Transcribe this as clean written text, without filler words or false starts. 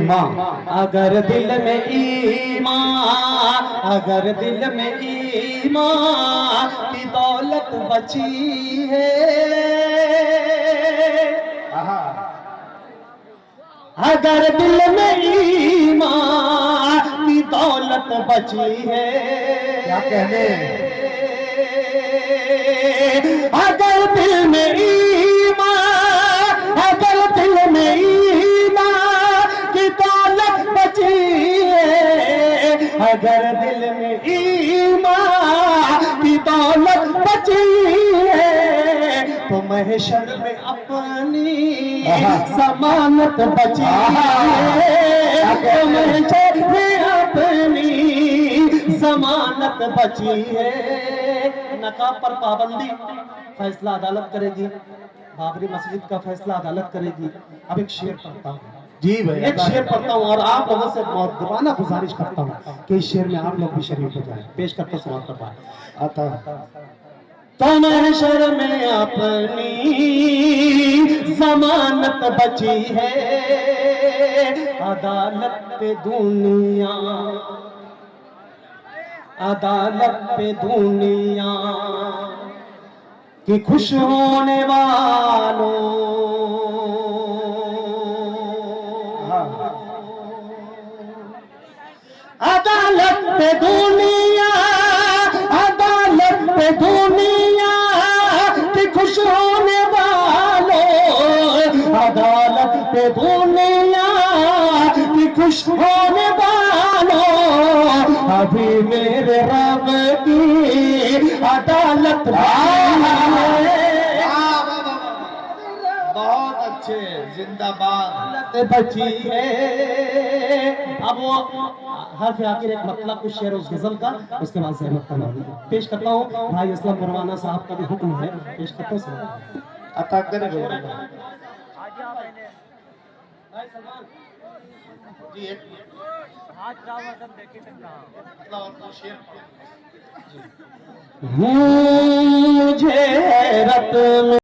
ईमान, अगर दिल में ईमान, अगर दिल में ईमान की दौलत बची है, अगर दिल में ईमान की दौलत बची है, क्या कहने, अगर दिल में ईमान, अगर दिल में ईमान की दौलत बची है, अगर दिल में ईमान की दौलत बची है, तो महशर में अपनी जमानत बची है, तो महशर में अपनी जमानत बची है। नकाब पर पाबंदी फैसला अदालत करेगी, बाबरी मस्जिद का फैसला अदालत करेगी। अब एक शेर पढ़ता हूँ जी भाई, एक शेर पढ़ता हूँ और आप लोगों से दुबारा गुजारिश करता हूँ कि इस शेर में आप लोग भी शरीक हो जाए। पेश करते समाप्त कर पाए आता तो महशर में अपनी जमानत बची है, अदालत पे दुनिया, अदालत पे दुनिया कि खुश होने वालों, अदालत पे दुनिया, अदालत पे दुनिया कि खुश होने वालों, अदालत पे दुनिया कि खुश होने वालों, अभी मेरे रब की अदालत बहुत अच्छे, जिंदाबाद बची है। अब वो हर्फ आखिर एक मतलब कुछ शेर उस गजल का, उसके बाद से पेश करता हूँ। भाई इस्लाम परवाना साहब का भी हुक्म है, पेश करता हूँ। अता करेंगे जी, एक मुझे रत